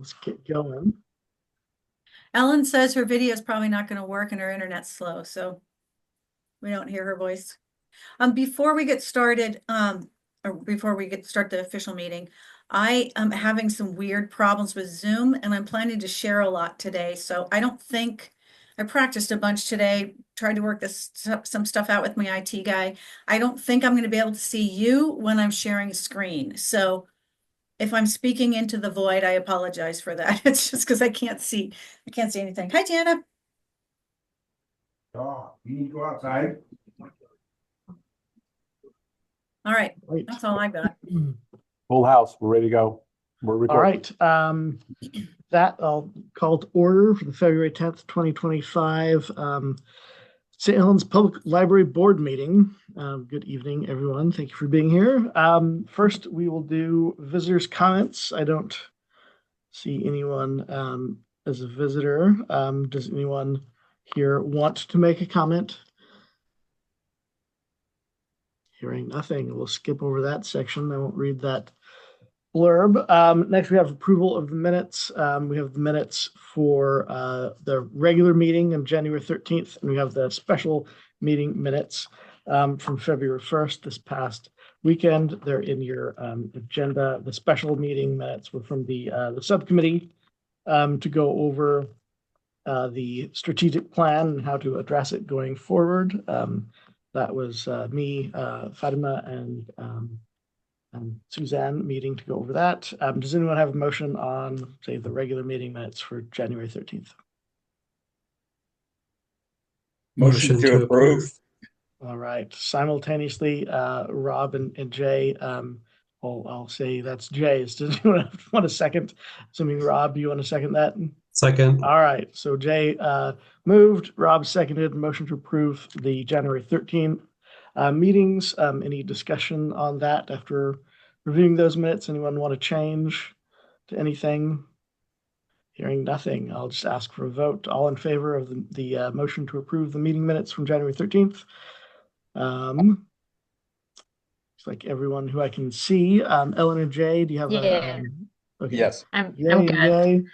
let's get going. Ellen says her video is probably not going to work and her internet's slow, so we don't hear her voice. Before we get started, or before we start the official meeting, I am having some weird problems with Zoom and I'm planning to share a lot today. So I don't think I practiced a bunch today, tried to work some stuff out with my IT guy. I don't think I'm going to be able to see you when I'm sharing a screen. So if I'm speaking into the void, I apologize for that. It's just because I can't see anything. Hi, Jana. Oh, you need to go outside? All right, Right. that's all I got. Full house, we're ready to go. We're All recording. right. That I'll call to order for the February 10th, 2025 St. Helens Public Library Board meeting. Good evening, everyone. Thank you for being here. First, we will do visitors' comments. I don't see anyone as a visitor. Does anyone here want to make a comment? Hearing nothing, we'll skip over that section. I won't read that blurb. Next, we have approval of the minutes. We have the minutes for the regular meeting on January 13th, and we have the special meeting minutes from February 1st, this past weekend. They're in your agenda. The special meeting minutes were from the subcommittee to go over the strategic plan and how to address it going forward. That was me, Fatima, and Suzanne meeting to go over that. Does anyone have a motion on, say, the regular meeting minutes for January 13th? Motion to approve. All right. Simultaneously, Rob and Jay, I'll say that's Jay's. Does anyone want a second? Assuming Rob, do you want to second that? Second. All right. So Jay moved, Rob seconded, motion to approve the January 13th meetings. Any discussion on that after reviewing those minutes? Anyone want to change to anything? Hearing nothing, I'll just ask for a vote. All in favor of the motion to approve the meeting minutes from January 13th? Looks like everyone who I can see. Ellen and Jay, do you have Yeah. Okay. Yes. I'm Yay, good. yay.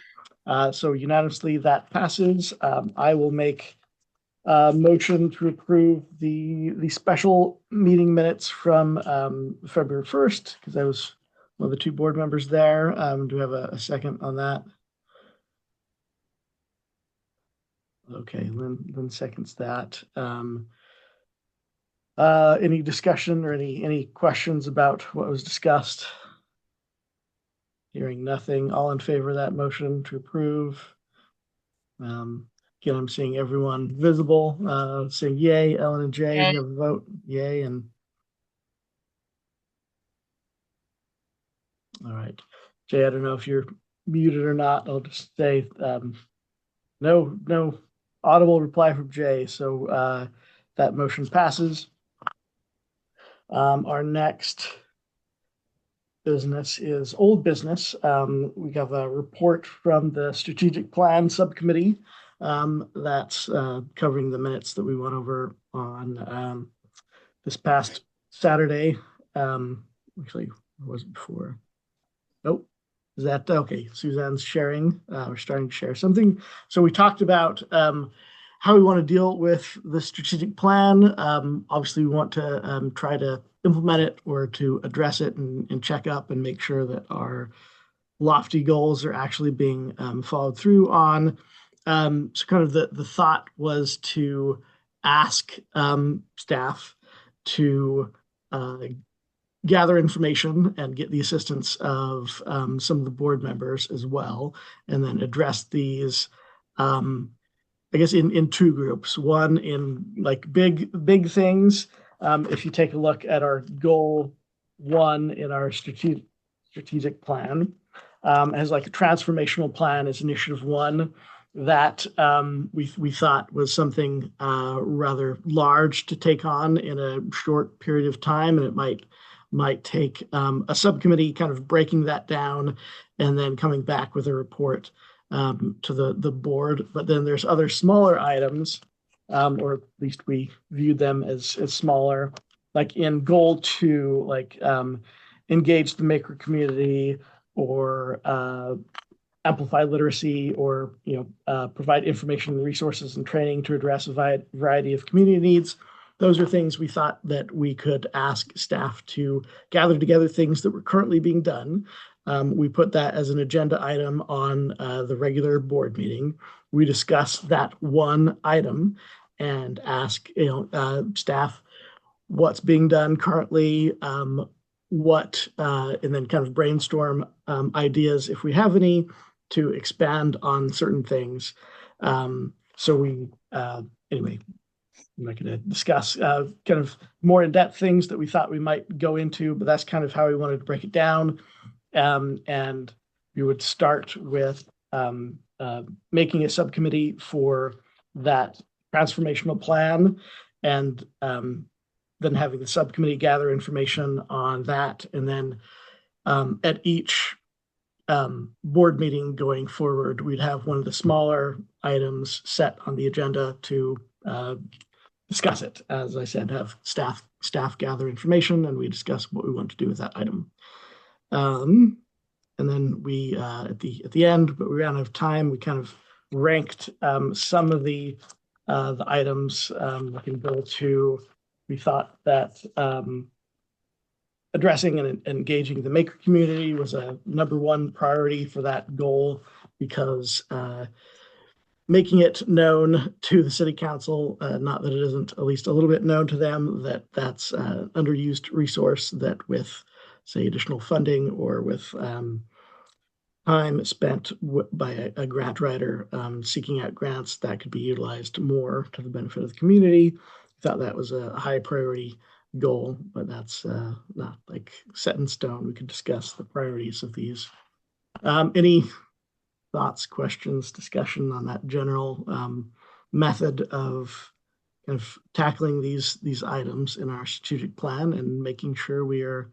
So unanimously that passes. I will make a motion to approve the special meeting minutes from February 1st, because I was one of the two board members there. Do we have a second on that? Okay, Lynn seconds that. Any discussion or any questions about what was discussed? Hearing nothing, all in favor of that motion to approve? Again, I'm seeing everyone visible, saying yay. Ellen and Jay, Yay. you have a vote, yay. And all right, Jay, I don't know if you're muted or not. I'll just say no audible reply from Jay, so that motion passes. Our next business is old business. We have a report from the strategic plan subcommittee that's covering the minutes that we went over on this past Saturday. Actually, it wasn't before. Nope. Is that okay? Suzanne's sharing. We're starting to share something. So we talked about how we want to deal with the strategic plan. Obviously, we want to try to implement it or to address it and check up and make sure that our lofty goals are actually being followed through on. So kind of the thought was to ask staff to gather information and get the assistance of some of the board members as well, and then address these I guess in two groups. One in like big things. If you take a look at our goal 1 in our strategic plan, as like a transformational plan is initiative 1 that we thought was something rather large to take on in a short period of time, and it might take a subcommittee kind of breaking that down and then coming back with a report to the board. But then there's other smaller items, or at least we viewed them as smaller, like in goal 2, like engage the maker community, or amplify literacy or, provide information, resources, and training to address a variety of community needs. Those are things we thought that we could ask staff to gather together things that were currently being done. We put that as an agenda item on the regular board meeting. We discuss that one item and ask staff what's being done currently, and then kind of brainstorm ideas if we have any to expand on certain things. Anyway, I'm not going to discuss kind of more in-depth things that we thought we might go into, but that's kind of how we wanted to break it down. And we would start with making a subcommittee for that transformational plan, and then having the subcommittee gather information on that. And then at each board meeting going forward, we'd have one of the smaller items set on the agenda to discuss it. As I said, have staff gather information, and we discuss what we want to do with that item. And then we at the end, but we ran out of time, we kind of ranked some of the items looking Bill 2. We thought that addressing and engaging the maker community was a #1 priority for that goal, because making it known to the city council, not that it isn't at least a little bit known to them, that that's an underused resource that with, say, additional funding or with time spent by a grant writer seeking out grants, that could be utilized more to the benefit of the community. We thought that was a high priority goal, but that's not like set in stone. We could discuss the priorities of these. Any thoughts, questions, discussion on that general method of kind of tackling these items in our strategic plan and making sure we are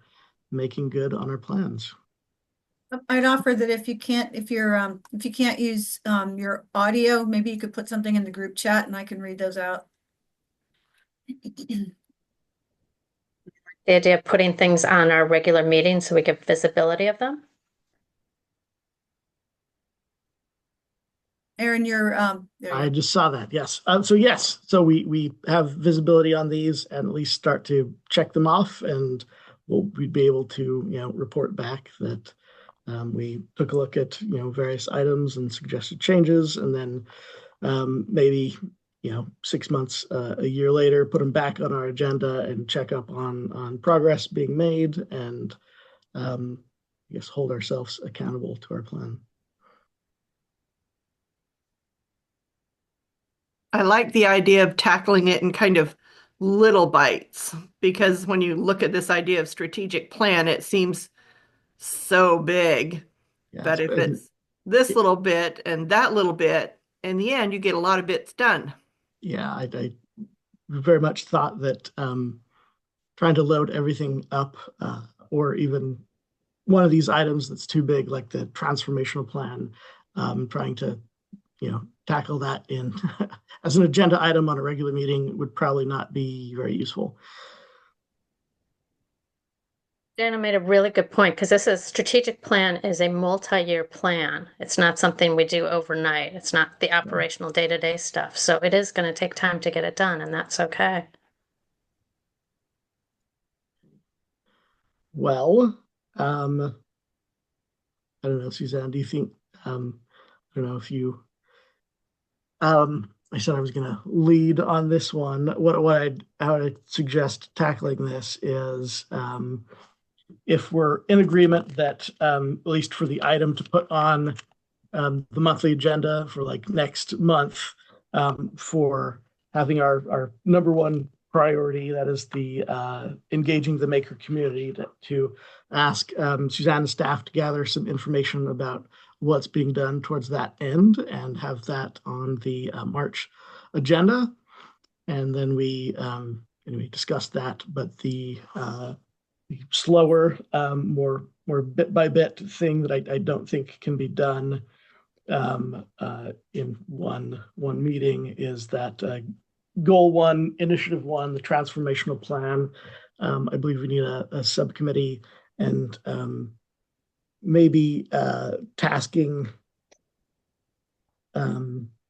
making good on our plans? I'd offer that if you can't use your audio, maybe you could put something in the group chat and I can read those out. The idea of putting things on our regular meetings so we get visibility of them. Aaron, you're I just saw that. Yes. So we have visibility on these and at least start to check them off, and we'd be able to report back that we took a look at various items and suggested changes, and then maybe 6 months, a year later, put them back on our agenda and check up on progress being made, and I guess hold ourselves accountable to our plan. I like the idea of tackling it in kind of little bites, because when you look at this idea of strategic plan, it seems so big. Yeah, but if it's this little bit and that little bit, in the end, you get a lot of bits done. Yeah, I very much thought that trying to load everything up, or even one of these items that's too big, like the transformational plan, trying to tackle that in as an agenda item on a regular meeting would probably not be very useful. Dana made a really good point, because this strategic plan is a multi-year plan. It's not something we do overnight. It's not the operational day-to-day stuff. So it is going to take time to get it done, and that's okay. Well, I don't know, Suzanne, do you think, I don't know if you, I said I was going to lead on this one. How I'd suggest tackling this is, if we're in agreement that at least for the item to put on the monthly agenda for like next month, for having our #1 priority, that is the engaging the maker community, to ask Suzanne's staff to gather some information about what's being done towards that end and have that on the March agenda. And then we discuss that, but the slower, more bit by bit thing that I don't think can be done in one meeting is that goal 1, initiative 1, the transformational plan. I believe we need a subcommittee, and maybe tasking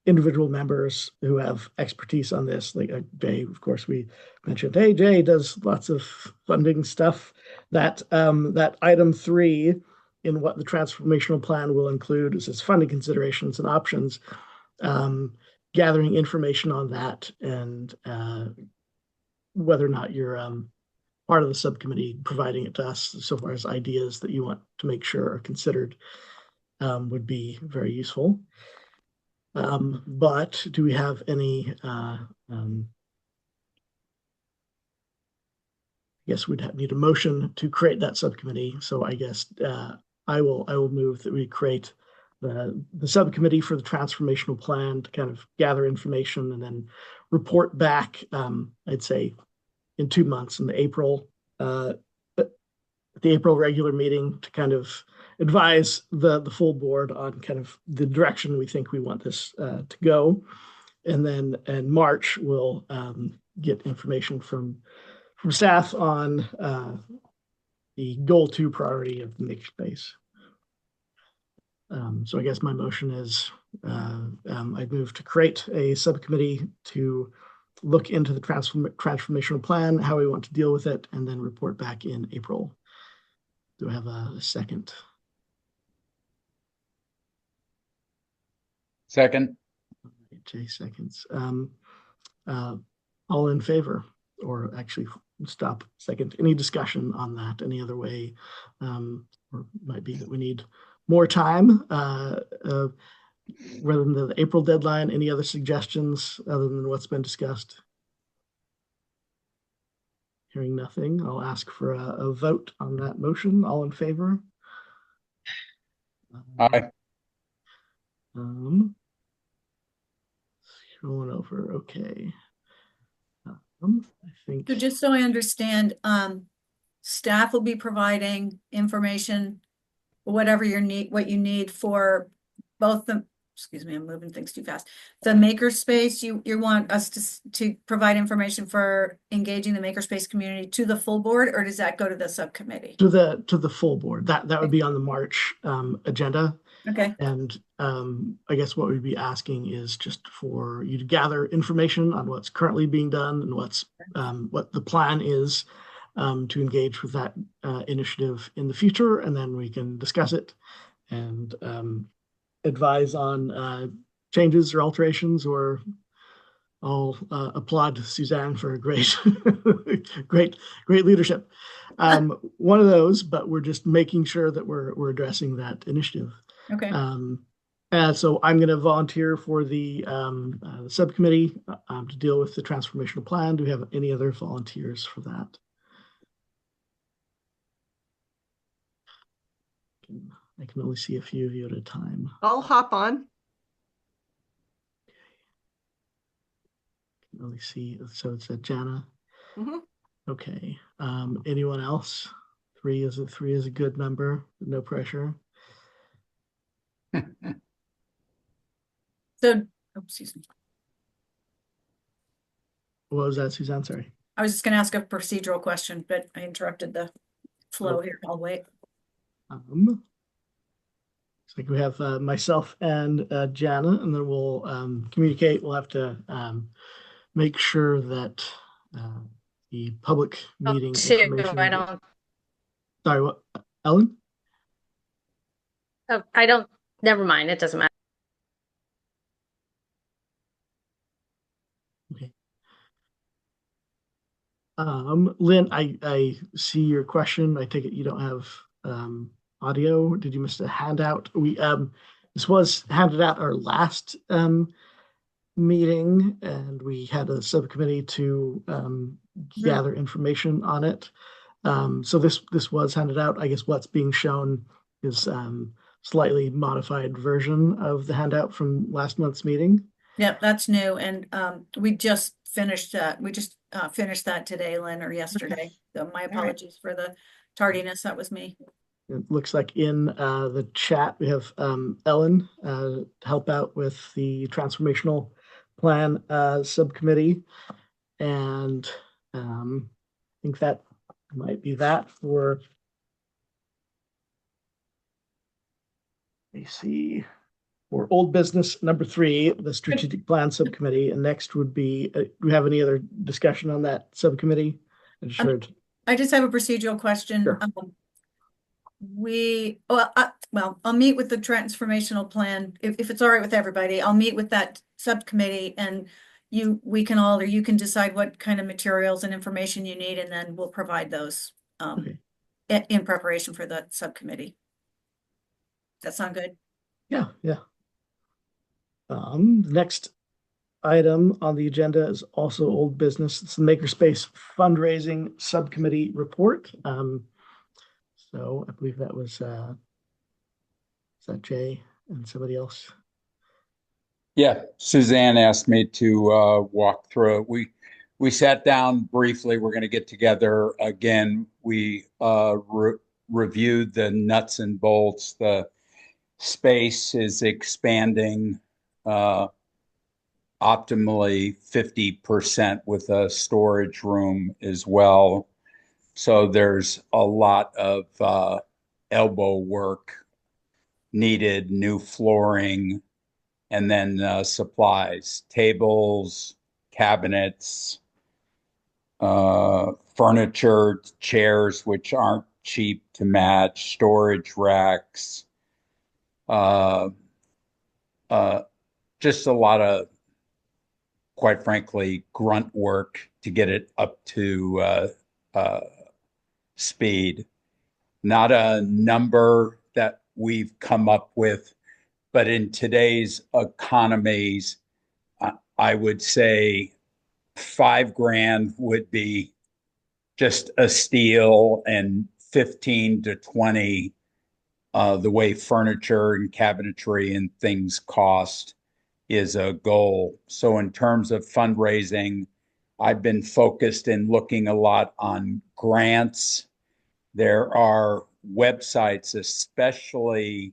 individual members who have expertise on this. Like Jay, of course, we mentioned, hey, Jay does lots of funding stuff. That item 3 in what the transformational plan will include is its funding considerations and options, gathering information on that, and whether or not you're part of the subcommittee providing it to us so far as ideas that you want to make sure are considered would be very useful. But do we have any, yes, we'd need a motion to create that subcommittee. So I guess I will move that we create the subcommittee for the transformational plan to kind of gather information and then report back, I'd say in 2 months in the April regular meeting to kind of advise the full board on kind of the direction we think we want this to go. And then in March, we'll get information from staff on the goal 2 priority of the makerspace. So I guess my motion is I'd move to create a subcommittee to look into the transformational plan, how we want to deal with it, and then report back in April. Do I have a second? Second. Jay seconds. All in favor, or actually stop second. Any discussion on that? Any other way? Or might be that we need more time rather than the April deadline. Any other suggestions other than what's been discussed? Hearing nothing, I'll ask for a vote on that motion. All in favor? Aye. Scrolling over, okay. I think. So just so I understand, staff will be providing information, whatever what you need for both the, excuse me, I'm moving things too fast. The makerspace, you want us to provide information for engaging the makerspace community to the full board, or does that go to the subcommittee? To the full board. That would be on the March agenda. Okay. And I guess what we'd be asking is just for you to gather information on what's currently being done and what the plan is to engage with that initiative in the future, and then we can discuss it and advise on changes or alterations. Or I'll applaud Suzanne for great leadership. One of those, but we're just making sure that we're addressing that initiative. Okay. So I'm going to volunteer for the subcommittee to deal with the transformational plan. Do we have any other volunteers for that? I can only see a few of you at a time. I'll hop on. I can only see, so it's Jana. Mm-hmm. Okay. Anyone else? 3 is a good number. No pressure. So, oh, excuse me. What was that, Suzanne? Sorry. I was just going to ask a procedural question, but I interrupted the flow here. I'll wait. Looks like we have myself and Jana, and then we'll communicate. We'll have to make sure that the public meeting information. I don't. Sorry, what, Ellen? Oh, I don't. Never mind. It doesn't matter. Okay. Lynn, I see your question. I take it you don't have audio. Did you miss a handout? This was handed out our last meeting, and we had a subcommittee to gather information on it. So this was handed out. I guess what's being shown is slightly modified version of the handout from last month's meeting. Yep, that's new, and we just finished that. We just finished that today, Lynn, or yesterday. So my apologies for the tardiness. That was me. It looks like in the chat we have Ellen to help out with the transformational plan subcommittee, and I think that might be that for. Let me see. for old business number 3, the strategic plan subcommittee. And next would be, do we have any other discussion on that subcommittee? I just heard. I just have a procedural question. Sure. I'll meet with the transformational plan. If it's all right with everybody, I'll meet with that subcommittee and we can all, or you can decide what kind of materials and information you need, and then we'll provide those Okay. in preparation for the subcommittee. That sound good? Yeah, yeah. The next item on the agenda is also old business. It's the Makerspace fundraising subcommittee report. So I believe that was, is that Jay and somebody else? Yeah, Suzanne asked me to walk through it. We sat down briefly. We're going to get together again. We reviewed the nuts and bolts. The space is expanding optimally 50% with a storage room as well. So there's a lot of elbow work needed, new flooring, and then supplies, tables, cabinets, furniture, chairs, which aren't cheap to match, storage racks, just a lot of, quite frankly, grunt work to get it up to speed. Not a number that we've come up with, but in today's economies, I would say $5,000 would be just a steal, and 15 to 20 the way furniture and cabinetry and things cost is a goal. So in terms of fundraising, I've been focused and looking a lot on grants. There are websites, especially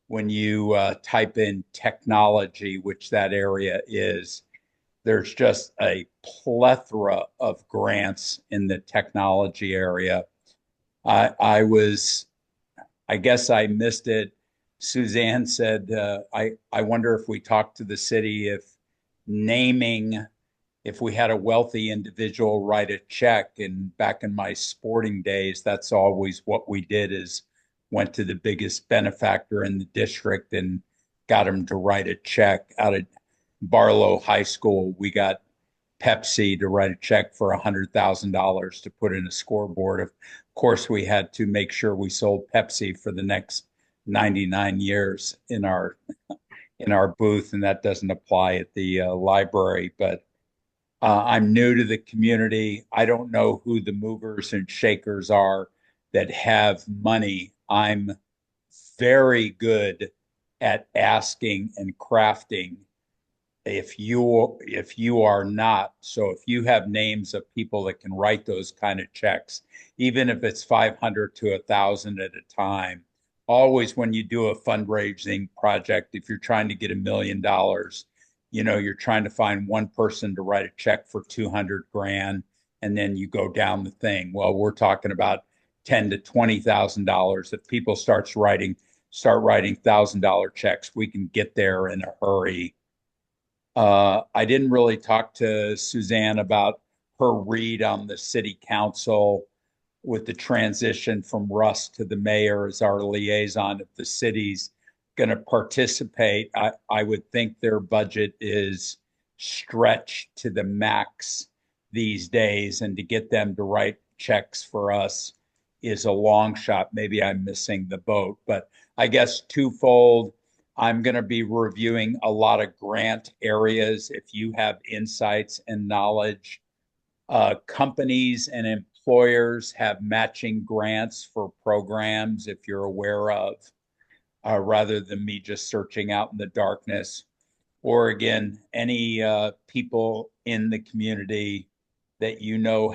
when you type in technology, which that area is, there's just a plethora of grants in the technology area. I guess I missed it. Suzanne said, I wonder if we talked to the city if we had a wealthy individual write a check. And back in my sporting days, that's always what we did, is went to the biggest benefactor in the district and got him to write a check. Out at Barlow High School, we got Pepsi to write a check for $100,000 to put in a scoreboard. Of course, we had to make sure we sold Pepsi for the next 99 years in our booth, and that doesn't apply at the library. But I'm new to the community. I don't know who the movers and shakers are that have money. I'm very good at asking and crafting. If you are not, so if you have names of people that can write those kind of checks, even if it's 500 to 1,000 at a time, always when you do a fundraising project, if you're trying to get $1 million, you're trying to find one person to write a check for 200 grand, and then you go down the thing. Well, we're talking about $10,000 to $20,000. If people start writing $1,000 checks, we can get there in a hurry. I didn't really talk to Suzanne about her read on the city council with the transition from Russ to the mayor as our liaison. If the city's going to participate, I would think their budget is stretched to the max these days, and to get them to write checks for us is a long shot. Maybe I'm missing the boat, but I guess twofold. I'm going to be reviewing a lot of grant areas. If you have insights and knowledge, companies and employers have matching grants for programs, if you're aware of, rather than me just searching out in the darkness. Or again, any people in the community that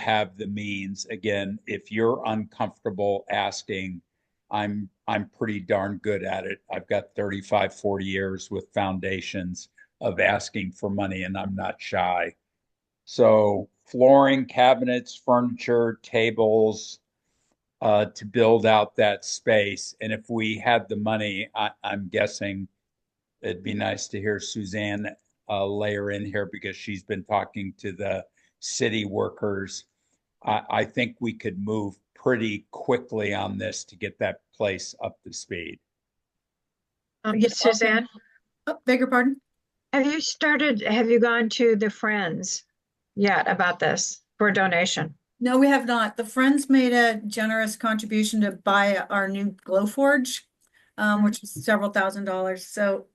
have the means. Again, if you're uncomfortable asking, I'm pretty darn good at it. I've got 35, 40 years with foundations of asking for money, and I'm not shy. So flooring, cabinets, furniture, tables, to build out that space. And if we had the money, I'm guessing it'd be nice to hear Suzanne layer in here because she's been talking to the city workers. I think we could move pretty quickly on this to get that place up to speed. Yeah. Suzanne, Oh, beg your pardon? have you gone to the Friends yet about this for a donation? No, we have not. The Friends made a generous contribution to buy our new Glowforge, which was several $1,000s. So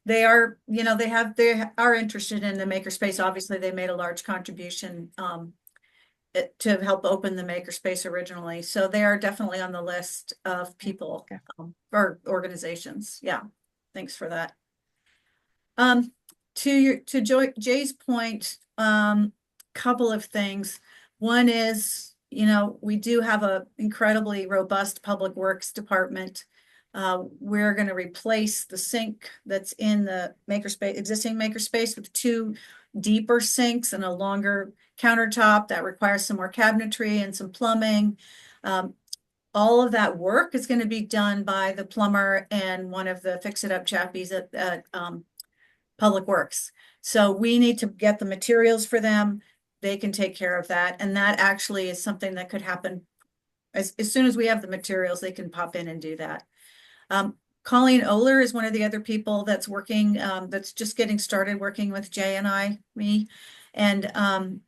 they are, they are interested in the makerspace. Obviously, they made a large contribution to help open the makerspace originally. So they are definitely on the list of people Okay. or organizations. Yeah, thanks for that. Jay's point, couple of things. One is, we do have a incredibly robust public works department. We're going to replace the sink that's in the existing makerspace with 2 deeper sinks and a longer countertop that requires some more cabinetry and some plumbing. All of that work is going to be done by the plumber and one of the fix-it-up chappies at Public Works. So we need to get the materials for them. They can take care of that. And that actually is something that could happen as soon as we have the materials, they can pop in and do that. Colleen Oler is one of the other people that's working, that's just getting started working with Jay and me. And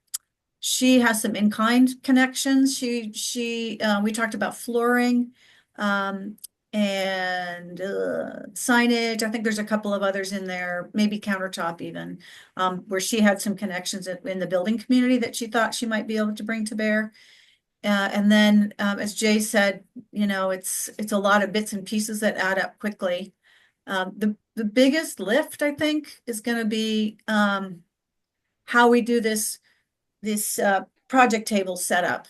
she has some in-kind connections. We talked about flooring, and signage. I think there's a couple of others in there, maybe countertop even, where she had some connections in the building community that she thought she might be able to bring to bear. And then, as Jay said, it's a lot of bits and pieces that add up quickly. The biggest lift, I think, is going to be how we do this project table setup.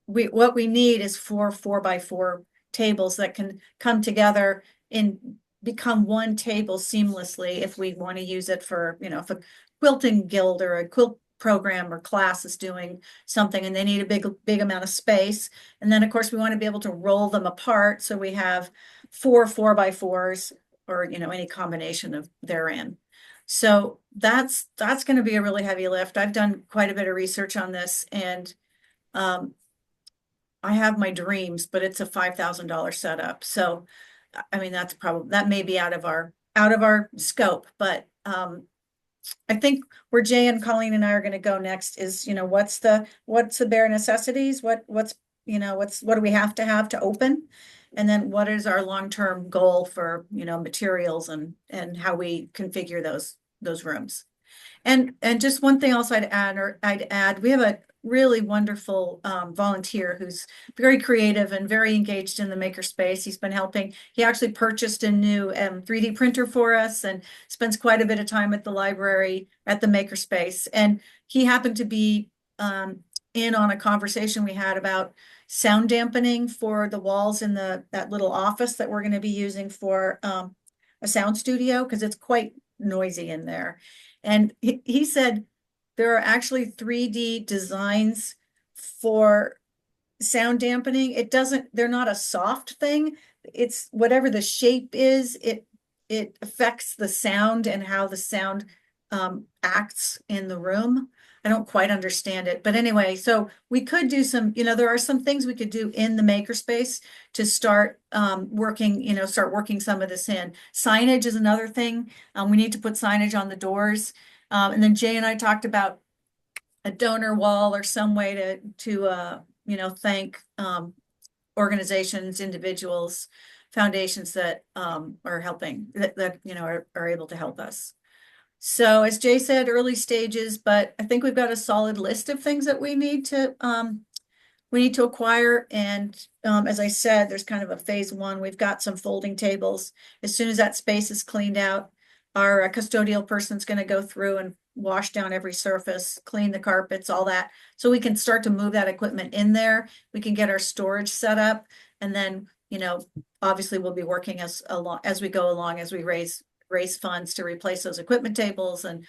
What we need is 4 4x4 tables that can come together and become one table seamlessly if we want to use it for, if a quilting guild or a quilt program or class is doing something and they need a big amount of space. And then of course we want to be able to roll them apart. So we have 4 4x4s or, any combination of therein. So that's going to be a really heavy lift. I've done quite a bit of research on this and I have my dreams, but it's a $5,000 setup. So, I mean, that may be out of our scope, but I think where Jay and Colleen and I are going to go next is, what's the bare necessities? What do we have to open? And then what is our long-term goal for, materials and how we configure those rooms? And just one thing else I'd add, we have a really wonderful volunteer who's very creative and very engaged in the makerspace. He's been helping. He actually purchased a new 3D printer for us and spends quite a bit of time at the library at the makerspace. And he happened to be in on a conversation we had about sound dampening for the walls in that little office that we're going to be using for a sound studio because it's quite noisy in there. And he said there are actually 3D designs for sound dampening. They're not a soft thing. It's whatever the shape is, it affects the sound and how the sound acts in the room. I don't quite understand it, but anyway, so we could do some, there are some things we could do in the makerspace to start working some of this in. Signage is another thing. We need to put signage on the doors. And then Jay and I talked about a donor wall or some way to thank organizations, individuals, foundations that are helping, that are able to help us. So as Jay said, early stages, but I think we've got a solid list of things that we need to acquire. And as I said, there's kind of a phase 1. We've got some folding tables. As soon as that space is cleaned out, our custodial person's going to go through and wash down every surface, clean the carpets, all that. So we can start to move that equipment in there. We can get our storage set up. And then, obviously we'll be working as we go along, as we raise funds to replace those equipment tables and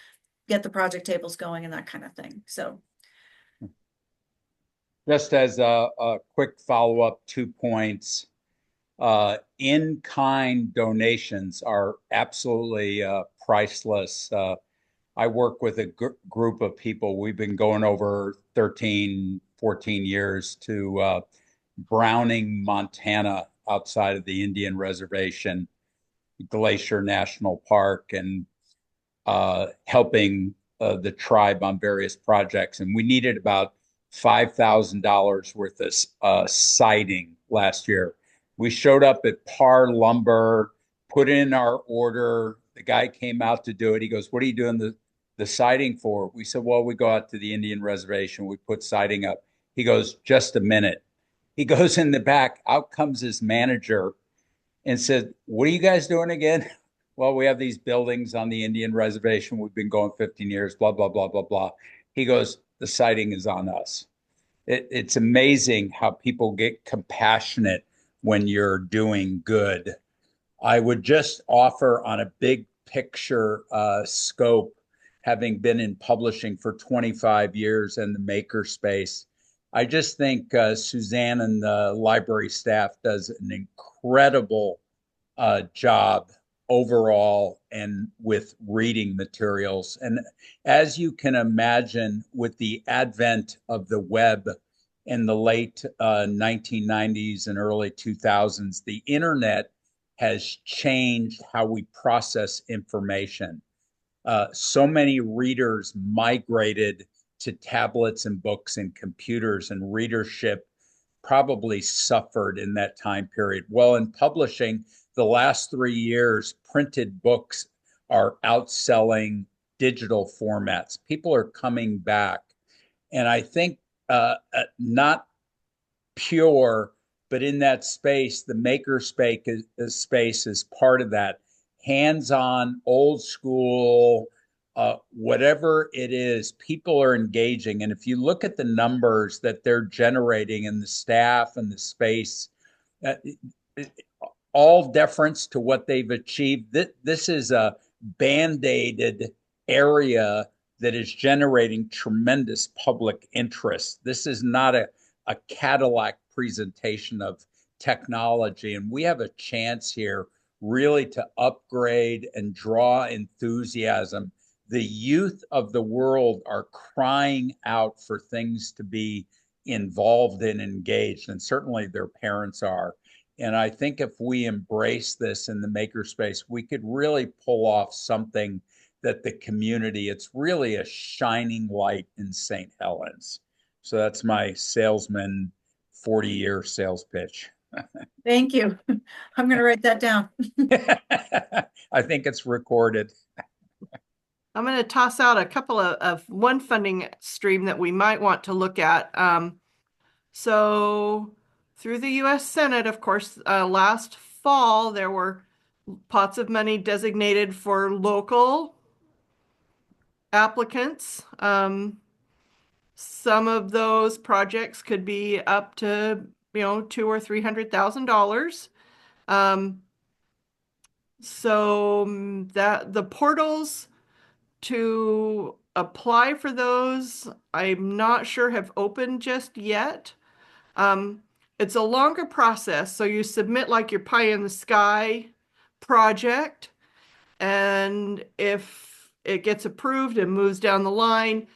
get the project tables going and that kind of thing. So just as a quick follow-up, 2 points. In-kind donations are absolutely priceless. I work with a group of people. We've been going over 13, 14 years to Browning, Montana, outside of the Indian Reservation, Glacier National Park, and helping the tribe on various projects. And we needed about $5,000 worth of siding last year. We showed up at Par Lumber, put in our order. The guy came out to do it. He goes, "What are you doing the siding for?" We said, "Well, we go out to the Indian Reservation. We put siding up." He goes, "Just a minute." He goes in the back. Out comes his manager and said, "What are you guys doing again?" "Well, we have these buildings on the Indian Reservation. We've been going 15 years, blah, blah, blah, blah, blah." He goes, "The siding is on us." It's amazing how people get compassionate when you're doing good. I would just offer on a big picture scope, having been in publishing for 25 years and the maker space, I just think Suzanne and the library staff does an incredible job overall and with reading materials. And as you can imagine, with the advent of the web in the late 1990s and early 2000s, the internet has changed how we process information. So many readers migrated to tablets and books and computers, and readership probably suffered in that time period. Well, in publishing, the last 3 years, printed books are outselling digital formats. People are coming back. And I think not pure, but in that space, the maker space is part of that. Hands-on, old school, whatever it is, people are engaging. And if you look at the numbers that they're generating in the staff and the space, all deference to what they've achieved, this is a band-aided area that is generating tremendous public interest. This is not a Cadillac presentation of technology. And we have a chance here really to upgrade and draw enthusiasm. The youth of the world are crying out for things to be involved and engaged, and certainly their parents are. And I think if we embrace this in the makerspace, we could really pull off something that the community, it's really a shining light in St. Helens. So that's my salesman 40-year sales pitch. Thank you. I'm going to write that down. I think it's recorded. I'm going to toss out a couple of one funding stream that we might want to look at. So through the U.S. Senate, of course, last fall, there were pots of money designated for local applicants. Some of those projects could be up to, $200,000 or $300,000. So that the portals to apply for those, I'm not sure have opened just yet. It's a longer process. So you submit like your pie in the sky project, and if it gets approved and moves down the line,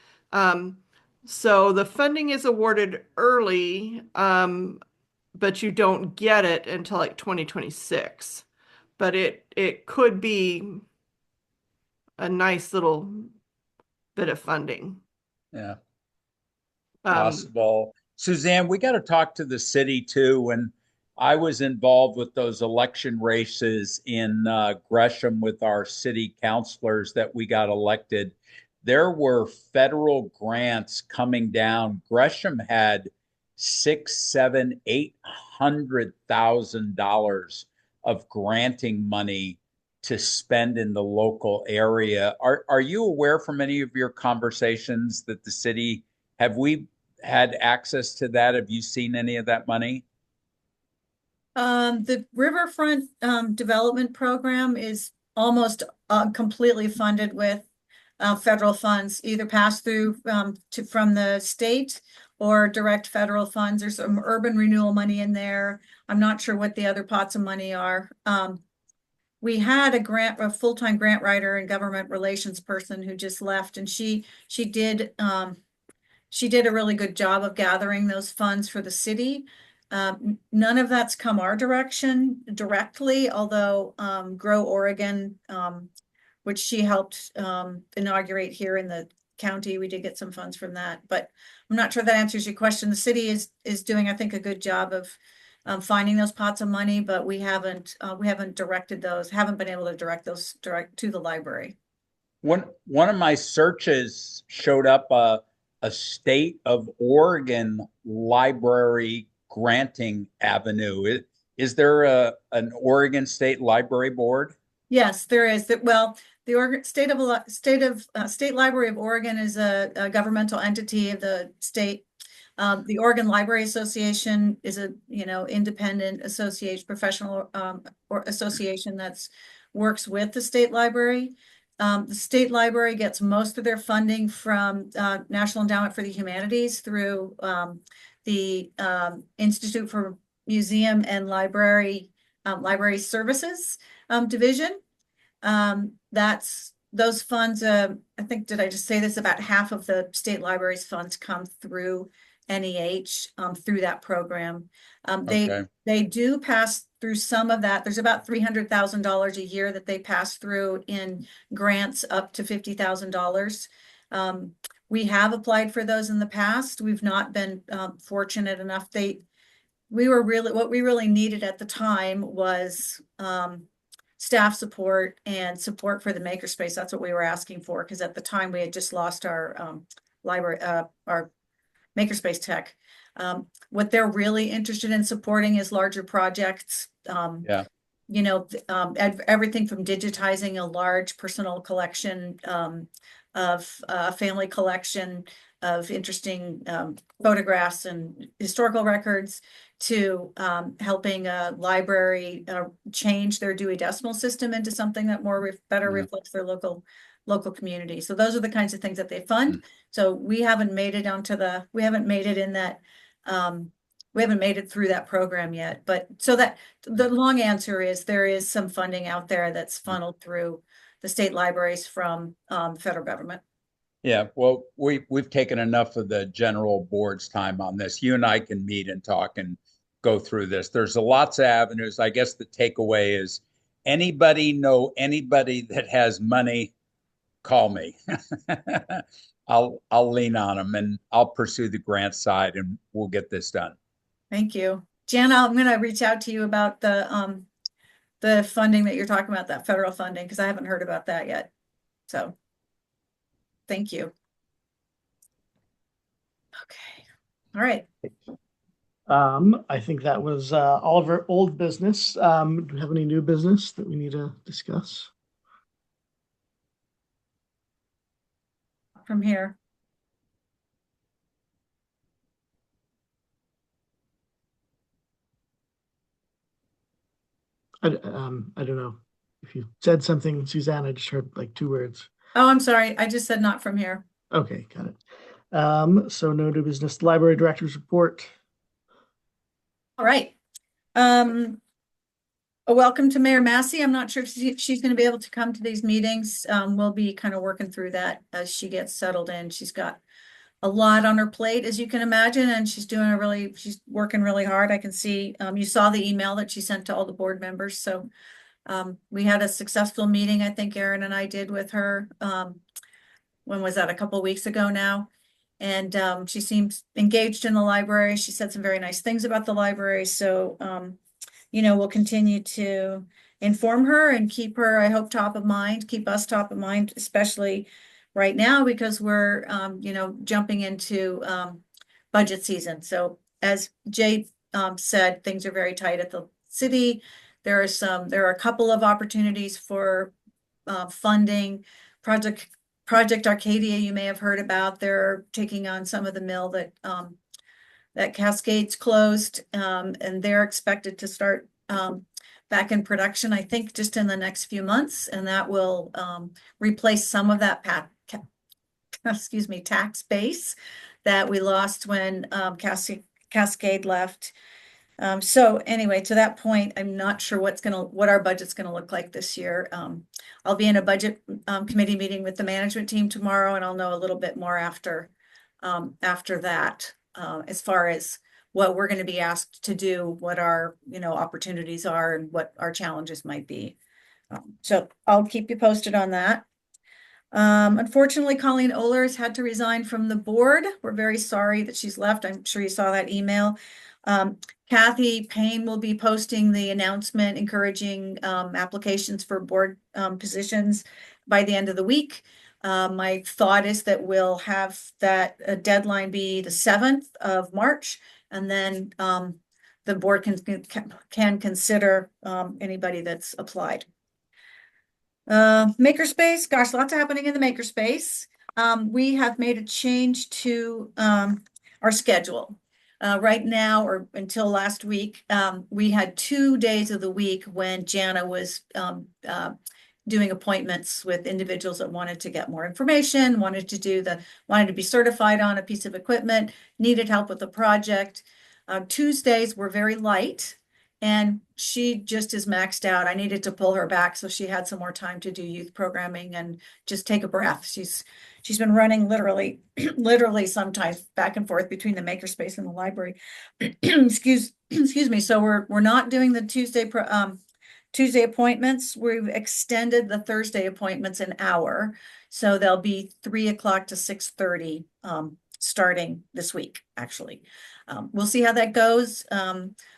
so the funding is awarded early, but you don't get it until like 2026. But it could be a nice little bit of funding. Yeah. Possible. Suzanne, we got to talk to the city too. When I was involved with those election races in Gresham with our city councilors that we got elected, there were federal grants coming down. Gresham had $600,000, $700,000, $800,000 of granting money to spend in the local area. Are you aware from any of your conversations that the city, have we had access to that? Have you seen any of that money? The Riverfront Development Program is almost completely funded with federal funds, either passed through from the state or direct federal funds. There's some urban renewal money in there. I'm not sure what the other pots of money are. We had a full-time grant writer and government relations person who just left, and she did a really good job of gathering those funds for the city. None of that's come our direction directly, although Grow Oregon, which she helped inaugurate here in the county, we did get some funds from that. But I'm not sure that answers your question. The city is doing, I think, a good job of finding those pots of money, but we haven't directed those, haven't been able to direct those to the library. One of my searches showed up a state of Oregon library granting avenue. Is there an Oregon State Library Board? Yes, there is. Well, the Oregon State Library of Oregon is a governmental entity of the state. The Oregon Library Association is a independent association, professional or association that's works with the state library. The state library gets most of their funding from National Endowment for the Humanities through the Institute for Museum and Library Services division. That's those funds. I think, did I just say this? About half of the state library's funds come through NEH through that program. They do pass through some of that. There's about $300,000 a year that they pass through in grants up to $50,000. We have applied for those in the past. We've not been fortunate enough. What we really needed at the time was staff support and support for the makerspace. That's what we were asking for, because at the time we had just lost our library, our makerspace tech. What they're really interested in supporting is larger projects. Everything from digitizing a large personal collection of a family collection of interesting photographs and historical records to helping a library change their Dewey Decimal System into something that better reflects their local community. So those are the kinds of things that they fund. So we haven't made it through that program yet. But so that the long answer is there is some funding out there that's funneled through the state libraries from the federal government. Yeah, well, we've taken enough of the general board's time on this. You and I can meet and talk and go through this. There's lots of avenues. I guess the takeaway is anybody that has money, call me. I'll lean on them and I'll pursue the grant side and we'll get this done. Thank you. Jana, I'm going to reach out to you about the funding that you're talking about, that federal funding, because I haven't heard about that yet. So thank you. Okay. All right. I think that was all of our old business. Do we have any new business that we need to discuss? From here. I don't know if you said something, Suzanne. I just heard like 2 words. Oh, I'm sorry. I just said not from here. Okay, got it. So no new business. Library director's report. All right. Welcome to Mayor Massey. I'm not sure if she's going to be able to come to these meetings. We'll be kind of working through that as she gets settled in. She's got a lot on her plate, as you can imagine, and she's working really hard. I can see, you saw the email that she sent to all the board members. So we had a successful meeting, I think Erin and I did with her. When was that? A couple of weeks ago now. And she seems engaged in the library. She said some very nice things about the library. So, we'll continue to inform her and keep her, I hope, top of mind, keep us top of mind, especially right now, because we're, jumping into budget season. So as Jay said, things are very tight at the city. There are a couple of opportunities for funding. Project Arcadia, you may have heard about. They're taking on some of the mill that Cascades closed, and they're expected to start back in production, I think, just in the next few months, and that will replace some of that tax base that we lost when Cascade left. So anyway, to that point, I'm not sure what our budget's gonna look like this year. I'll be in a budget committee meeting with the management team tomorrow, and I'll know a little bit more after that, as far as what we're going to be asked to do, what our opportunities are, and what our challenges might be. So I'll keep you posted on that. Unfortunately, Colleen Oler has had to resign from the board. We're very sorry that she's left. I'm sure you saw that email. Kathy Payne will be posting the announcement encouraging applications for board positions by the end of the week. My thought is that we'll have that deadline be the 7th of March, and then the board can consider anybody that's applied. Makerspace, gosh, lots happening in the Makerspace. We have made a change to our schedule. Right now, or until last week, we had 2 days of the week when Jana was doing appointments with individuals that wanted to get more information, wanted to be certified on a piece of equipment, needed help with a project. Tuesdays were very light, and she just is maxed out. I needed to pull her back so she had some more time to do youth programming and just take a breath. She's been running literally sometimes back and forth between the Makerspace and the library. Excuse me. So we're not doing the Tuesday appointments. We've extended the Thursday appointments an hour, so they'll be 3 o'clock to 6:30 starting this week. Actually, we'll see how that goes.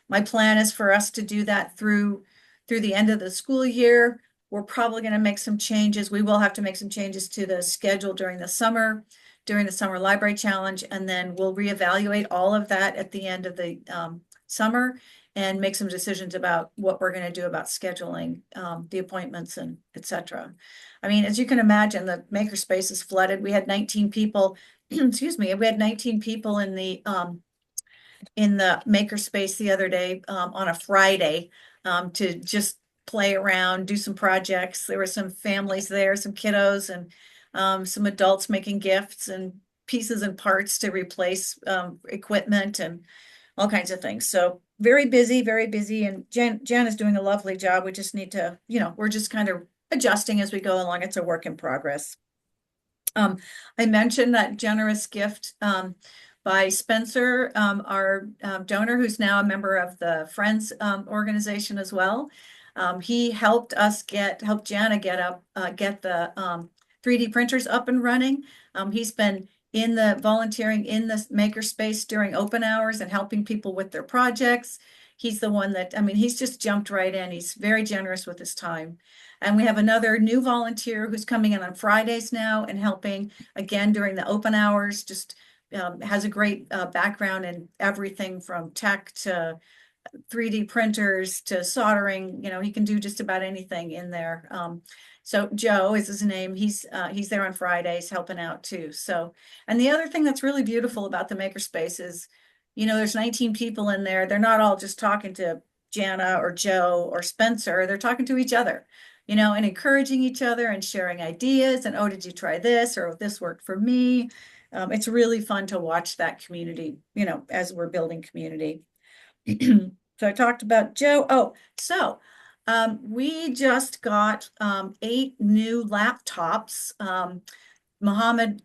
My plan is for us to do that through the end of the school year. We're probably going to make some changes. We will have to make some changes to the schedule during the summer library challenge, and then we'll reevaluate all of that at the end of the summer and make some decisions about what we're going to do about scheduling the appointments and etc. I mean, as you can imagine, the Makerspace is flooded. We had 19 people, excuse me, we had 19 people in the Makerspace the other day on a Friday to just play around, do some projects. There were some families there, some kiddos, and some adults making gifts and pieces and parts to replace equipment and all kinds of things. So very busy, and Jan is doing a lovely job. We just need to, we're just kind of adjusting as we go along. It's a work in progress. I mentioned that generous gift by Spencer, our donor, who's now a member of the Friends organization as well. He helped Jana get the 3D printers up and running. He's been volunteering in the Makerspace during open hours and helping people with their projects. He's the one that, he's just jumped right in. He's very generous with his time. And we have another new volunteer who's coming in on Fridays now and helping again during the open hours, just has a great background in everything from tech to 3D printers to soldering. He can do just about anything in there. So Joe is his name. He's there on Fridays helping out too. So, and the other thing that's really beautiful about the Makerspace is, there's 19 people in there. They're not all just talking to Jana or Joe or Spencer. They're talking to each other, and encouraging each other and sharing ideas and, oh, did you try this? Or this worked for me. It's really fun to watch that community, as we're building community. So I talked about Joe. Oh, so we just got 8 new laptops. Mohammed,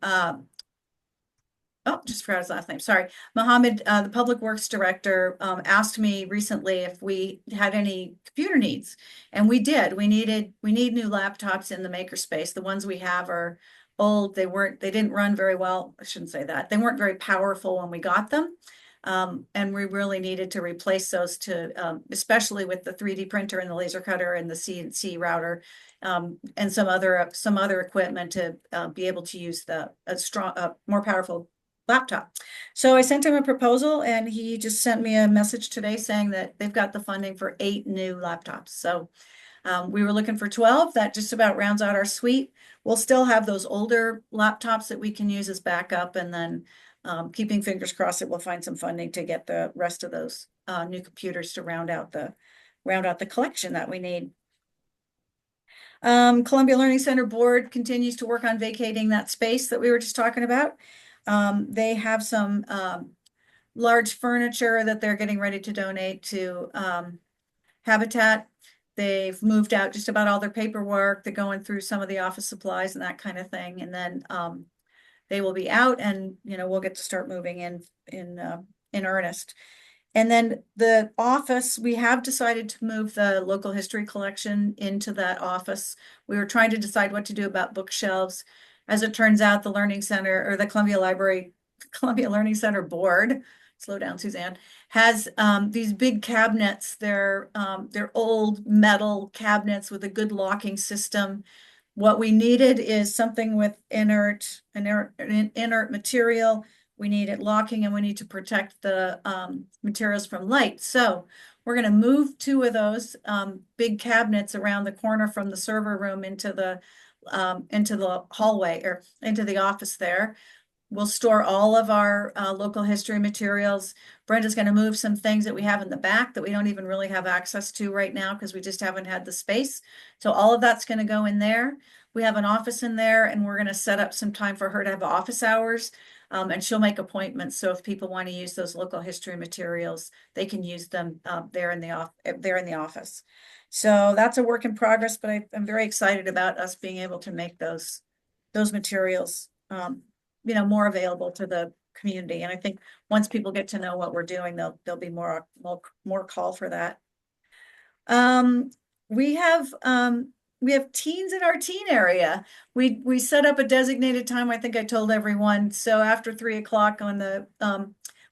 just forgot his last name. Sorry. Mohammed, the Public Works Director, asked me recently if we had any computer needs. And we did. We need new laptops in the Makerspace. The ones we have are old. They didn't run very well. I shouldn't say that. They weren't very powerful when we got them. And we really needed to replace those especially with the 3D printer and the laser cutter and the CNC router, and some other equipment to be able to use a more powerful laptop. So I sent him a proposal, and he just sent me a message today saying that they've got the funding for 8 new laptops. So we were looking for 12. That just about rounds out our suite. We'll still have those older laptops that we can use as backup, and then keeping fingers crossed that we'll find some funding to get the rest of those new computers to round out the collection that we need. Columbia Learning Center board continues to work on vacating that space that we were just talking about. They have some large furniture that they're getting ready to donate to Habitat. They've moved out just about all their paperwork. They're going through some of the office supplies and that kind of thing. And then they will be out, and we'll get to start moving in earnest. And then the office, we have decided to move the local history collection into that office. We were trying to decide what to do about bookshelves. As it turns out, the Learning Center, or the Columbia Learning Center board, slow down, Suzanne, has these big cabinets. They're old metal cabinets with a good locking system. What we needed is something with inert material. We need it locking, and we need to protect the materials from light. So we're going to move 2 of those big cabinets around the corner from the server room into the hallway, or into the office there. We'll store all of our local history materials. Brenda's going to move some things that we have in the back that we don't even really have access to right now because we just haven't had the space. So all of that's going to go in there. We have an office in there, and we're going to set up some time for her to have office hours. And she'll make appointments. So if people want to use those local history materials, they can use them there in the office. So that's a work in progress, but I'm very excited about us being able to make those materials more available to the community. And I think once people get to know what we're doing, there'll be more call for that. We have teens in our teen area. We set up a designated time. I think I told everyone. So after 3 o'clock on the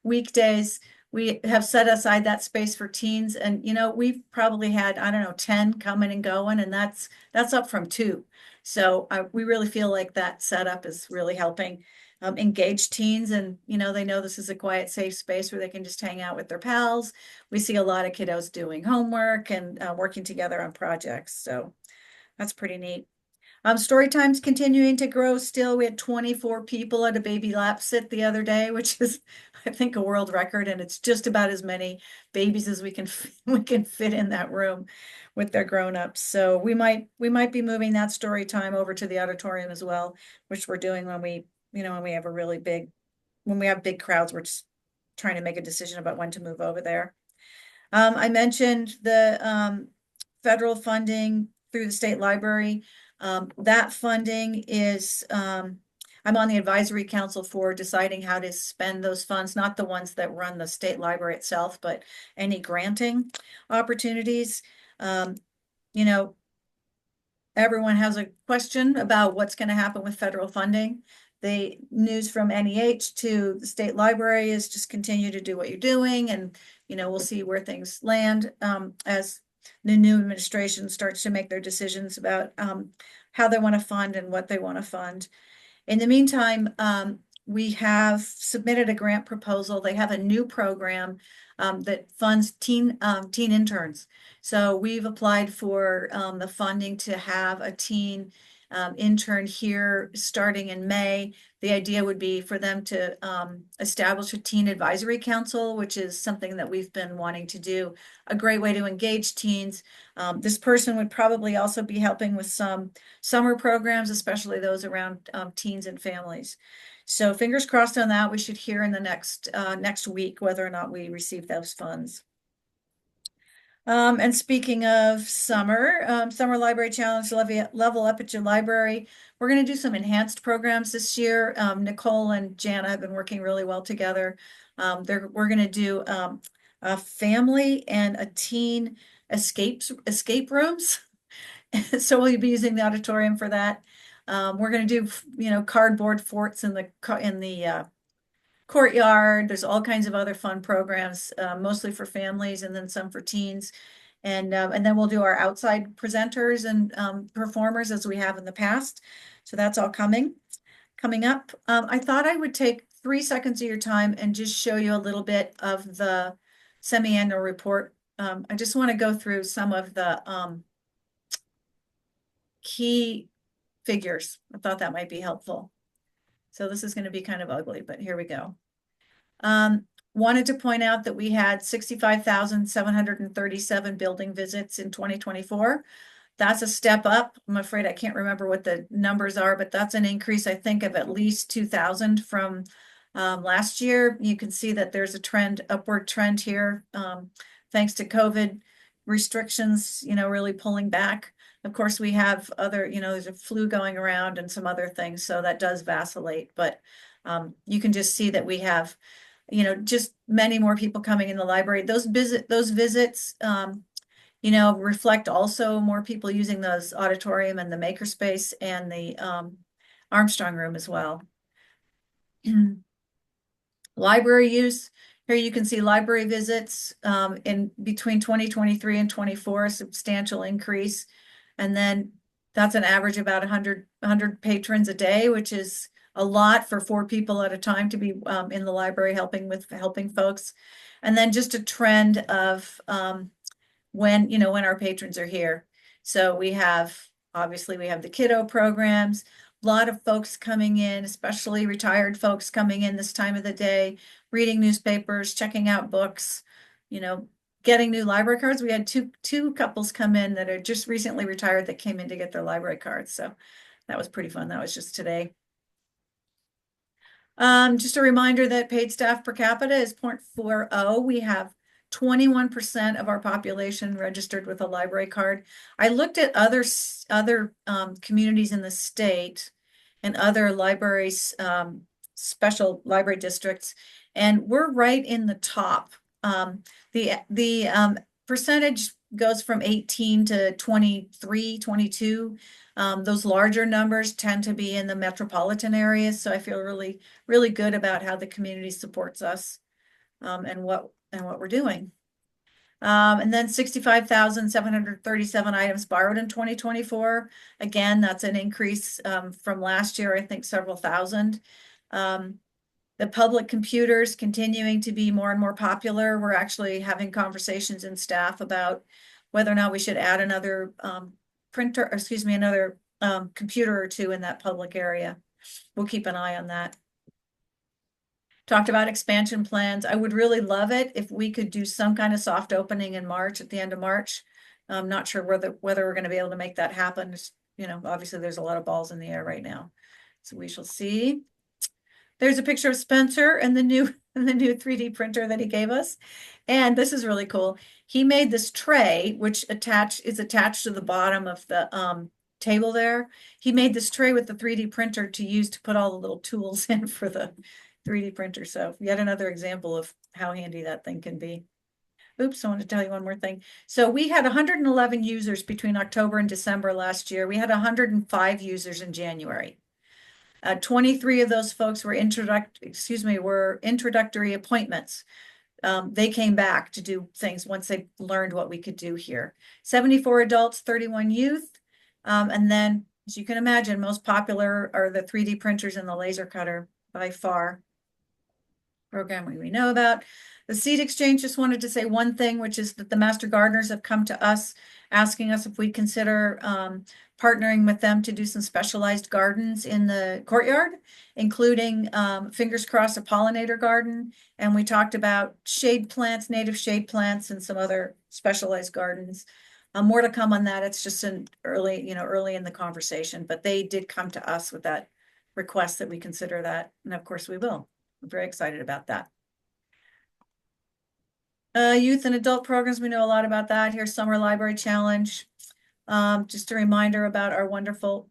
weekdays, we have set aside that space for teens. And, we've probably had, 10 coming and going, and that's up from 2. So we really feel like that setup is really helping engage teens. And, they know this is a quiet, safe space where they can just hang out with their pals. We see a lot of kiddos doing homework and working together on projects. So that's pretty neat. Story time's continuing to grow still. We had 24 people at a baby lap sit the other day, which is, I think, a world record. And it's just about as many babies as we can fit in that room with their grown-ups. So we might be moving that story time over to the auditorium as well, which we're doing when we have when we have big crowds. We're just trying to make a decision about when to move over there. I mentioned the federal funding through the state library. That funding is, I'm on the advisory council for deciding how to spend those funds, not the ones that run the state library itself, but any granting opportunities. Everyone has a question about what's going to happen with federal funding. The news from NEH to the state library is just continue to do what you're doing, and we'll see where things land as the new administration starts to make their decisions about how they want to fund and what they want to fund. In the meantime, we have submitted a grant proposal. They have a new program that funds teen interns. So we've applied for the funding to have a teen intern here starting in May. The idea would be for them to establish a teen advisory council, which is something that we've been wanting to do, a great way to engage teens. This person would probably also be helping with some summer programs, especially those around teens and families. So fingers crossed on that. We should hear in the next week whether or not we receive those funds. And speaking of summer library challenge, level up at your library. We're going to do some enhanced programs this year. Nicole and Jana have been working really well together. We're going to do a family and a teen escape rooms. So we'll be using the auditorium for that. We're going to do, cardboard forts in the courtyard. There's all kinds of other fun programs, mostly for families and then some for teens. And then we'll do our outside presenters and performers as we have in the past. So that's all coming up. I thought I would take 3 seconds of your time and just show you a little bit of the semi-annual report. I just want to go through some of the key figures. I thought that might be helpful. So this is going to be kind of ugly, but here we go. Wanted to point out that we had 65,737 building visits in 2024. That's a step up. I'm afraid I can't remember what the numbers are, but that's an increase, I think, of at least 2,000 from last year. You can see that there's a upward trend here, thanks to COVID restrictions, really pulling back. Of course, we have other, there's a flu going around and some other things, so that does vacillate. But you can just see that we have, just many more people coming in the library. Those visits, reflect also more people using those auditorium and the makerspace and the Armstrong room as well. Library use. Here you can see library visits in between 2023 and 24, a substantial increase. And then that's an average about 100 patrons a day, which is a lot for 4 people at a time to be in the library helping folks. And then just a trend of when our patrons are here. So obviously we have the kiddo programs, a lot of folks coming in, especially retired folks coming in this time of the day, reading newspapers, checking out books, getting new library cards. We had two couples come in that are just recently retired that came in to get their library cards. So that was pretty fun. That was just today. Just a reminder that paid staff per capita is 0.40. We have 21% of our population registered with a library card. I looked at other communities in the state and other libraries, special library districts, and we're right in the top. The percentage goes from 18 to 23, 22. Those larger numbers tend to be in the metropolitan areas. So I feel really, really good about how the community supports us and what we're doing. And then 65,737 items borrowed in 2024. Again, that's an increase from last year, I think several thousand. The public computers continuing to be more and more popular. We're actually having conversations in staff about whether or not we should add another another computer or 2 in that public area. We'll keep an eye on that. Talked about expansion plans. I would really love it if we could do some kind of soft opening in March, at the end of March. I'm not sure whether we're going to be able to make that happen. Obviously there's a lot of balls in the air right now. So we shall see. There's a picture of Spencer and the new 3D printer that he gave us. And this is really cool. He made this tray, which is attached to the bottom of the table there. He made this tray with the 3D printer to use to put all the little tools in for the 3D printer. So yet another example of how handy that thing can be. Oops, I want to tell you one more thing. So we had 111 users between October and December last year. We had 105 users in January. 23 of those folks were introductory appointments. They came back to do things once they learned what we could do here. 74 adults, 31 youth. And then, as you can imagine, most popular are the 3D printers and the laser cutter by far. Program we know about. The Seed Exchange, just wanted to say one thing, which is that the Master Gardeners have come to us asking us if we'd consider partnering with them to do some specialized gardens in the courtyard, including, fingers crossed, a pollinator garden. And we talked about shade plants, native shade plants, and some other specialized gardens. More to come on that. It's just early in the conversation, but they did come to us with that request that we consider that. And of course we will. I'm very excited about that. Youth and adult programs, we know a lot about that. Here's Summer Library Challenge. Just a reminder about our wonderful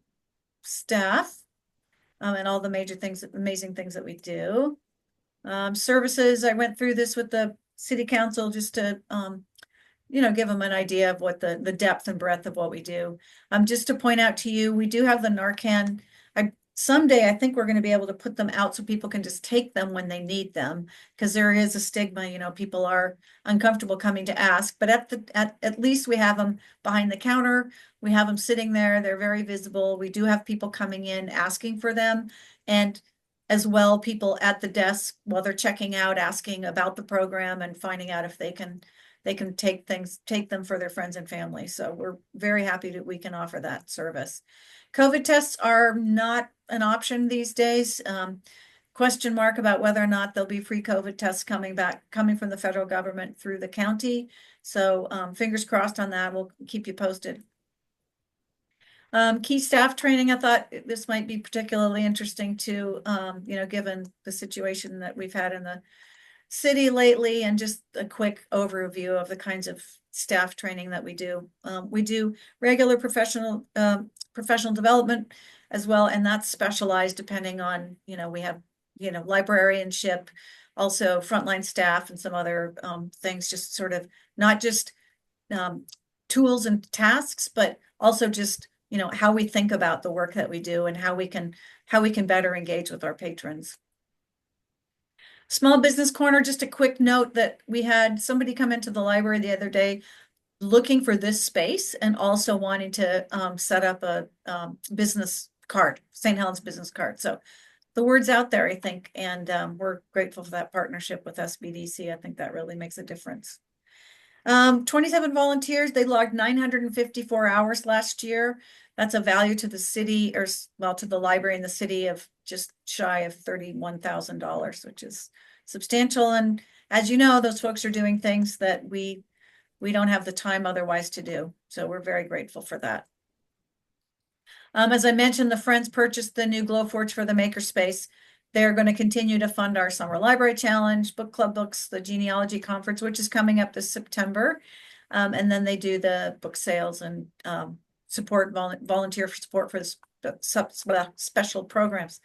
staff and all the amazing things that we do. Services, I went through this with the city council just to give them an idea of what the depth and breadth of what we do. Just to point out to you, we do have the Narcan. Someday I think we're going to be able to put them out so people can just take them when they need them, because there is a stigma, people are uncomfortable coming to ask, but at least we have them behind the counter. We have them sitting there. They're very visible. We do have people coming in asking for them, and as well, people at the desk while they're checking out, asking about the program and finding out if they can take them for their friends and family. So we're very happy that we can offer that service. COVID tests are not an option these days. Question mark about whether or not there'll be free COVID tests coming from the federal government through the county. So fingers crossed on that. We'll keep you posted. Key staff training, I thought this might be particularly interesting to, given the situation that we've had in the city lately, and just a quick overview of the kinds of staff training that we do. We do regular professional development as well, and that's specialized depending on, we have, librarianship, also frontline staff and some other things, just sort of not just tools and tasks, but also just, how we think about the work that we do and how we can better engage with our patrons. Small Business Corner, just a quick note that we had somebody come into the library the other day looking for this space and also wanting to set up a business card, St. Helens business card. So the word's out there, I think, and we're grateful for that partnership with SBDC. I think that really makes a difference. 27 volunteers, they logged 954 hours last year. That's a value to the city, or well, to the library in the city, of just shy of $31,000, which is substantial. And as you know, those folks are doing things that we don't have the time otherwise to do. So we're very grateful for that. As I mentioned, the Friends purchased the new Glowforge for the Makerspace. They're going to continue to fund our Summer Library Challenge, Book Club Books, the Genealogy Conference, which is coming up this September. And then they do the book sales and volunteer for support for the special programs.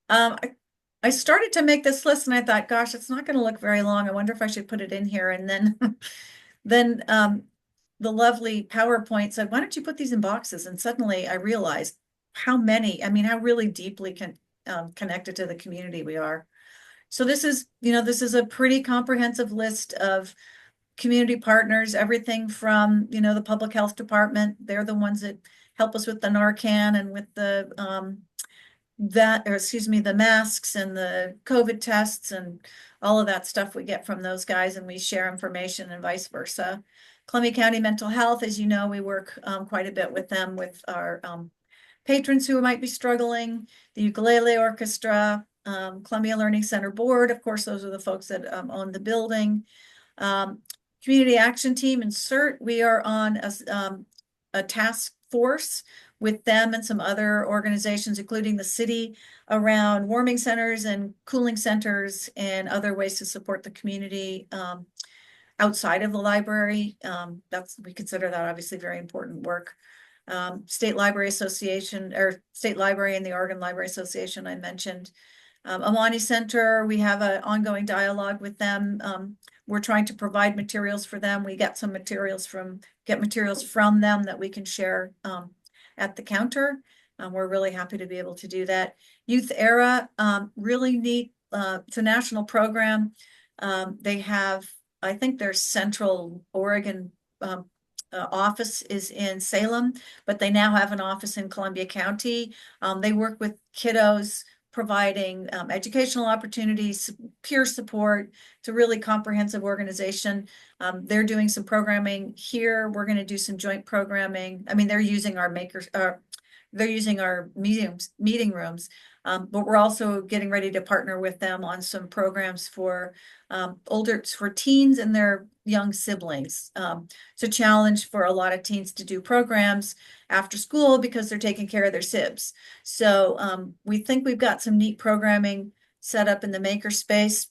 I started to make this list and I thought, gosh, it's not going to look very long. I wonder if I should put it in here. And then the lovely PowerPoint said, why don't you put these in boxes? And suddenly I realized how really deeply connected to the community we are. So this is a pretty comprehensive list of community partners, everything from, the public health department. They're the ones that help us with the Narcan and with the the masks and the COVID tests and all of that stuff we get from those guys, and we share information and vice versa. Columbia County Mental Health, as you know, we work quite a bit with them, with our patrons who might be struggling, the Ukulele Orchestra, Columbia Learning Center Board, of course, those are the folks that own the building. Community Action Team and CERT, we are on a task force with them and some other organizations, including the city, around warming centers and cooling centers and other ways to support the community outside of the library. We consider that obviously very important work. State Library Association, or State Library and the Oregon Library Association, I mentioned. Amani Center, we have an ongoing dialogue with them. We're trying to provide materials for them. We get materials from them that we can share at the counter. We're really happy to be able to do that. Youth Era, really neat. It's a national program. They have, I think their Central Oregon office is in Salem, but they now have an office in Columbia County. They work with kiddos, providing educational opportunities, peer support. It's a really comprehensive organization. They're doing some programming here. We're going to do some joint programming. I mean, they're using our meeting rooms, but we're also getting ready to partner with them on some programs for teens and their young siblings. It's a challenge for a lot of teens to do programs after school because they're taking care of their sibs. So we think we've got some neat programming set up in the makerspace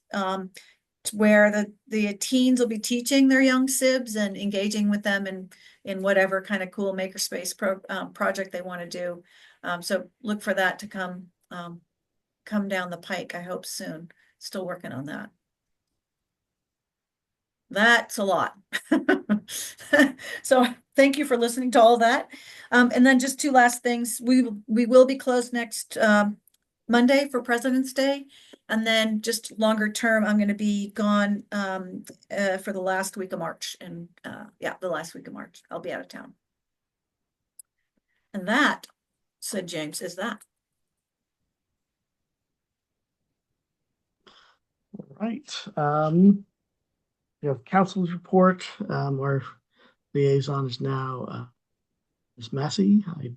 where the teens will be teaching their young sibs and engaging with them in whatever kind of cool makerspace project they want to do. So look for that to come down the pike, I hope soon. Still working on that. That's a lot. So thank you for listening to all that. And then just two last things. We will be closed next Monday for President's Day. And then just longer term, I'm going to be gone for the last week of March. And the last week of March, I'll be out of town. And that, said James, is that. All right. We have council's report. Our liaison is now Ms. Massey. I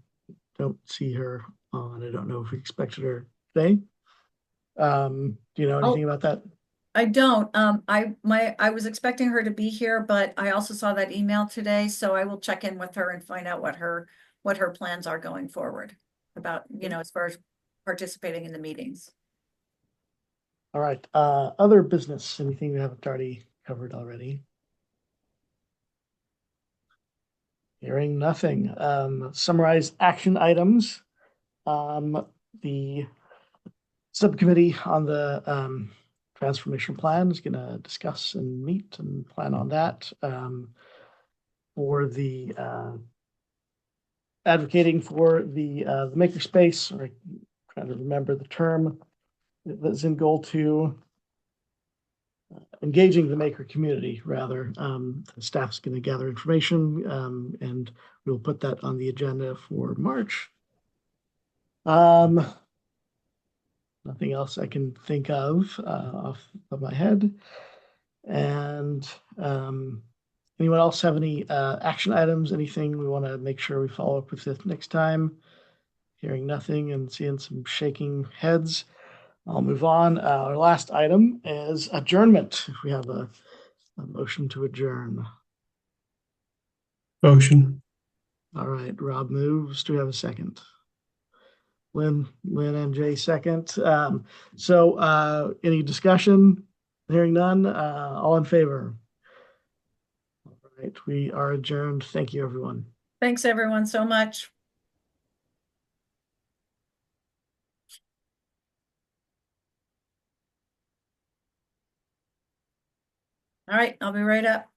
don't see her on. I don't know if we expected her today. Do you know anything about that? I don't. I was expecting her to be here, but I also saw that email today, so I will check in with her and find out what her what her plans are going forward about, as far as participating in the meetings. All right, other business, anything we haven't already covered already? Hearing nothing. Summarize action items. The subcommittee on the transformation plan is gonna discuss and meet and plan on that. For the advocating for the makerspace, or trying to remember the term that's in goal 2. Engaging the maker community, rather. The staff's going to gather information, and we'll put that on the agenda for March. Nothing else I can think of off of my head. And anyone else have any action items, anything we want to make sure we follow up with it next time? Hearing nothing and seeing some shaking heads, I'll move on. Our last item is adjournment. If we have a motion to adjourn. Motion. All right, Rob moves. Do we have a second? Lynn MJ second. So any discussion? Hearing none. All in favor? All right, we are adjourned. Thank you, everyone. Thanks, everyone, so much. All right, I'll be right up.